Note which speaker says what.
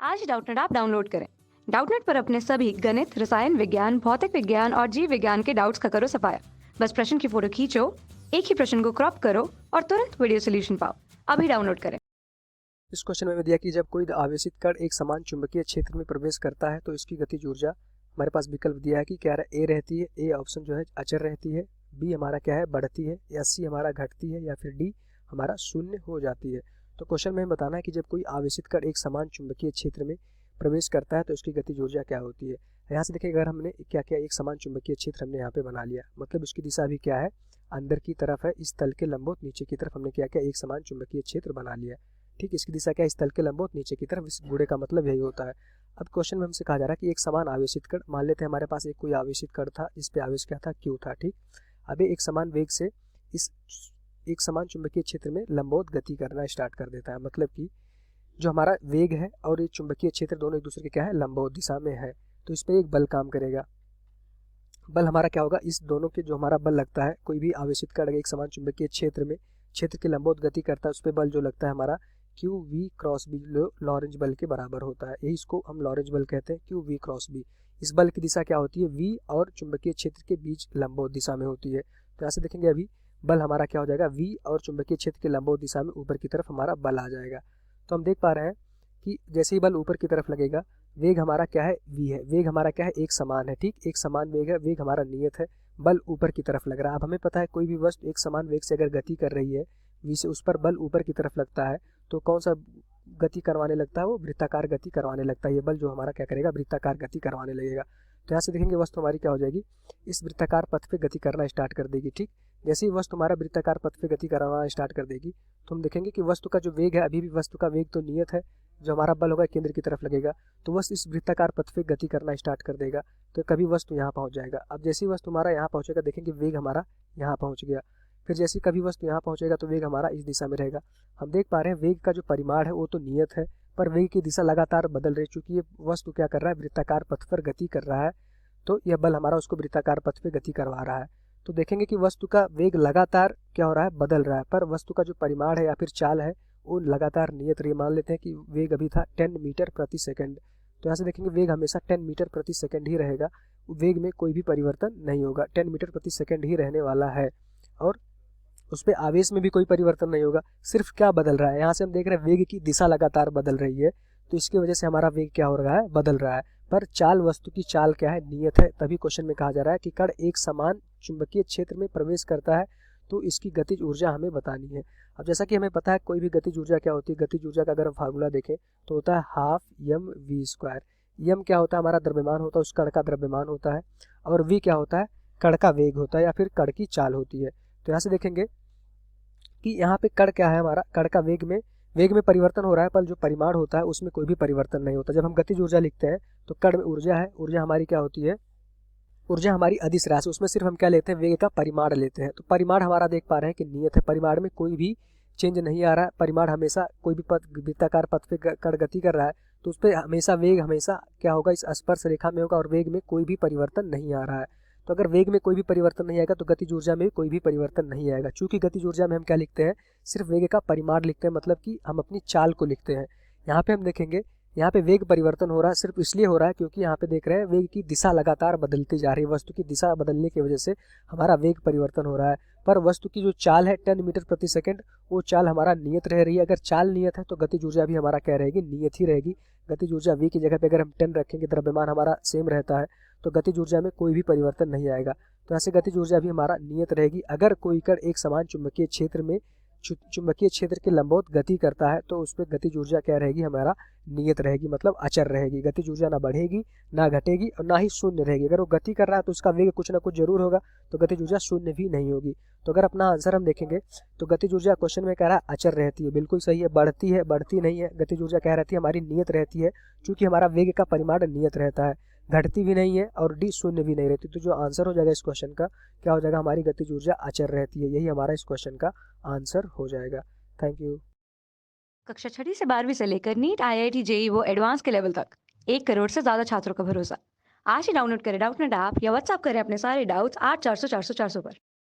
Speaker 1: आज ही Doubtnut app download करें। Doubtnut पर अपने सभी गणित, रसायन विज्ञान, भौतिक विज्ञान और जीव विज्ञान के डाउट्स का करो सफाया। बस प्रश्न की फोटो खींचो, एक ही प्रश्न को क्रॉप करो और तुरंत वीडियो सोल्यूशन पाओ। अभी डाउनलोड करें।
Speaker 2: इस क्वेश्चन में दिया कि जब कोई आवेशित कण एक समान चुंबकीय क्षेत्र में प्रवेश करता है तो इसकी गतिज ऊर्जा, हमारे पास विकल्प दिया है कि क्या है, ए रहती है, ए ऑप्शन जो है अचर रहती है, बी हमारा क्या है बढ़ती है, या सी हमारा घटती है, या फिर डी हमारा शून्य हो जाती है। तो क्वेश्चन में हमें बताना है कि जब कोई आवेशित कण एक समान चुंबकीय क्षेत्र में प्रवेश करता है तो उसकी गतिज ऊर्जा क्या होती है। यहाँ से देखिए, अगर हमने क्या क्या एक समान चुंबकीय क्षेत्र हमने यहाँ पे बना लिया, मतलब उसकी दिशा भी क्या है, अंदर की तरफ है, इस तल के लंबवत नीचे की तरफ हमने क्या क्या एक समान चुंबकीय क्षेत्र बना लिया। ठीक, इसकी दिशा क्या है, इस तल के लंबवत नीचे की तरफ, इस गुणे का मतलब यही होता है। अब क्वेश्चन में हमसे कहा जा रहा है कि एक समान आवेशित कण, मान लेते हैं हमारे पास एक कोई आवेशित कण था जिस पे आवेश क्या था, क्यू था। ठीक, अब एक समान वेग से इस एक समान चुंबकीय क्षेत्र में लंबवत गति करना स्टार्ट कर देता है। मतलब कि जो हमारा वेग है और ये चुंबकीय क्षेत्र दोनों एक दूसरे के क्या है, लंबवत दिशा में है, तो इस पर एक बल काम करेगा। बल हमारा क्या होगा, इस दोनों के जो हमारा बल लगता है, कोई भी आवेशित कण एक समान चुंबकीय क्षेत्र में क्षेत्र के लंबवत गति करता है, उस पर बल जो लगता है हमारा q v cross B Lorentz बल के बराबर होता है। यही इसको हम लॉरेंज बल कहते हैं, क्यू वी क्रॉस बी। इस बल की दिशा क्या होती है, वी और चुंबकीय क्षेत्र के बीच लंबवत दिशा में होती है। तो यहाँ से देखेंगे अभी बल हमारा क्या हो जाएगा, वी और चुंबकीय क्षेत्र के लंबवत दिशा में ऊपर की तरफ हमारा बल आ जाएगा। तो हम देख पा रहे हैं कि जैसे ही बल ऊपर की तरफ लगेगा, वेग हमारा क्या है, वी है, वेग हमारा क्या है, एक समान है। ठीक, एक समान वेग है, वेग हमारा नियत है, बल ऊपर की तरफ लग रहा है। अब हमें पता है कोई भी वस्तु एक समान वेग से अगर गति कर रही है, वी से, उस पर बल ऊपर की तरफ लगता है, तो कौन सा गति करवाने लगता है, वो वृत्ताकार गति करवाने लगता है। ये बल जो हमारा क्या करेगा, वृत्ताकार गति करवाने लगेगा। तो यहाँ से देखेंगे वस्तु हमारी क्या हो जाएगी, इस वृत्ताकार पथ पे गति करना स्टार्ट कर देगी। ठीक, जैसे ही वस्तु हमारा वृत्ताकार पथ पे गति करवाना स्टार्ट कर देगी, तो हम देखेंगे कि वस्तु का जो वेग है, अभी भी वस्तु का वेग तो नियत है, जो हमारा बल होगा केंद्र की तरफ लगेगा, तो वस्तु इस वृत्ताकार पथ पे गति करना स्टार्ट कर देगा। तो कभी वस्तु यहाँ पहुँच जाएगा। अब जैसे ही वस्तु हमारा यहाँ पहुँचेगा, देखेंगे वेग हमारा यहाँ पहुँच गया। फिर जैसे कभी वस्तु यहाँ पहुँचेगा तो वेग हमारा इस दिशा में रहेगा। हम देख पा रहे हैं वेग का जो परिमाण है वो तो नियत है, पर वेग की दिशा लगातार बदल रही है। चूंकि ये वस्तु क्या कर रहा है, वृत्ताकार पथ पर गति कर रहा है, तो यह बल हमारा उसको वृत्ताकार पथ पे गति करवा रहा है। तो देखेंगे कि वस्तु का वेग लगातार क्या हो रहा है, बदल रहा है, पर वस्तु का जो परिमाण है या फिर चाल है वो लगातार नियत रही। मान लेते हैं कि वेग अभी था 10 मीटर प्रति सेकंड, तो यहाँ से देखेंगे वेग हमेशा 10 मीटर प्रति सेकंड ही रहेगा, वेग में कोई भी परिवर्तन नहीं होगा, 10 मीटर प्रति सेकंड ही रहने वाला है। और उस पर आवेश में भी कोई परिवर्तन नहीं होगा। सिर्फ क्या बदल रहा है, यहाँ से हम देख रहे हैं वेग की दिशा लगातार बदल रही है, तो इसकी वजह से हमारा वेग क्या हो रहा है, बदल रहा है, पर चाल, वस्तु की चाल क्या है, नियत है। तभी क्वेश्चन में कहा जा रहा है कि कण एक समान चुंबकीय क्षेत्र में प्रवेश करता है तो इसकी गतिज ऊर्जा हमें बतानी है। अब जैसा कि हमें पता है कोई भी गतिज ऊर्जा क्या होती है, गतिज ऊर्जा का अगर हम फार्मूला देखें तो होता है हाफ यम वी स्क्वायर। यम क्या होता है, हमारा द्रव्यमान होता है, उस कण का द्रव्यमान होता है, और वी क्या होता है, कण का वेग होता है या फिर कण की चाल होती है। तो यहाँ से देखेंगे कि यहाँ पे कण क्या है, हमारा कण का वेग में परिवर्तन हो रहा है, पर जो परिमाण होता है उसमें कोई भी परिवर्तन नहीं होता। जब हम गतिज ऊर्जा लिखते हैं तो कण में ऊर्जा है, ऊर्जा हमारी क्या होती है, ऊर्जा हमारी अदिश राशि, उसमें सिर्फ हम क्या लेते हैं, वेग का परिमाण लेते हैं। तो परिमाण हमारा देख पा रहे हैं कि नियत है, परिमाण में कोई भी चेंज नहीं आ रहा है। परिमाण हमेशा कोई भी पथ, वृत्ताकार पथ पे कण गति कर रहा है तो उस पर हमेशा वेग हमेशा क्या होगा, इस स्पर्श रेखा में होगा, और वेग में कोई भी परिवर्तन नहीं आ रहा है। तो अगर वेग में कोई भी परिवर्तन नहीं आएगा तो गतिज ऊर्जा में भी कोई भी परिवर्तन नहीं आएगा। चूंकि गतिज ऊर्जा में हम क्या लिखते हैं, सिर्फ वेग का परिमाण लिखते हैं, मतलब कि हम अपनी चाल को लिखते हैं। यहाँ पे हम देखेंगे, यहाँ पे वेग परिवर्तन हो रहा है, सिर्फ इसलिए हो रहा है क्योंकि यहाँ पे देख रहे हैं वेग की दिशा लगातार बदलती जा रही है। वस्तु की दिशा बदलने की वजह से हमारा वेग परिवर्तन हो रहा है, पर वस्तु की जो चाल है 10 मीटर प्रति सेकंड, वो चाल हमारा नियत रह रही है। अगर चाल नियत है तो गतिज ऊर्जा भी हमारा क्या रहेगी, नियत ही रहेगी। गतिज ऊर्जा v की जगह पे अगर हम 10 रखेंगे, द्रव्यमान हमारा सेम रहता है, तो गतिज ऊर्जा में कोई भी परिवर्तन नहीं आएगा। तो ऐसे गतिज ऊर्जा भी हमारा नियत रहेगी। अगर कोई कण एक समान चुंबकीय क्षेत्र में चुंबकीय क्षेत्र के लंबवत गति करता है तो उस पर गतिज ऊर्जा क्या रहेगी, हमारा नियत रहेगी, मतलब अचर रहेगी। गतिज ऊर्जा ना बढ़ेगी ना घटेगी और ना ही शून्य रहेगी। अगर वो गति कर रहा है तो उसका वेग कुछ ना कुछ जरूर होगा, तो गतिज ऊर्जा शून्य भी नहीं होगी। तो अगर अपना आंसर हम देखेंगे तो गतिज ऊर्जा क्वेश्चन में कह रहा है अचर रहती है, बिल्कुल सही है। बढ़ती है, बढ़ती नहीं है। गतिज ऊर्जा क्या रहती है, हमारी नियत रहती है, चूंकि हमारा वेग का परिमाण नियत रहता है। घटती भी नहीं है और डी शून्य भी नहीं रहती। तो जो आंसर हो जाएगा इस क्वेश्चन का, क्या हो जाएगा, हमारी गतिज ऊर्जा अचर रहती है। यही हमारा इस क्वेश्चन का आंसर हो जाएगा। Thank you.
Speaker 1: कक्षा 6 से 12वीं से लेकर नीट, IIT, जेईई वो एडवांस के लेवल तक 1 करोड़ से ज्यादा छात्रों का भरोसा। आज ही डाउनलोड करें डाउटनेट ऐप या व्हाट्सएप करें अपने सारे डाउट्स 8400 400 400 पर।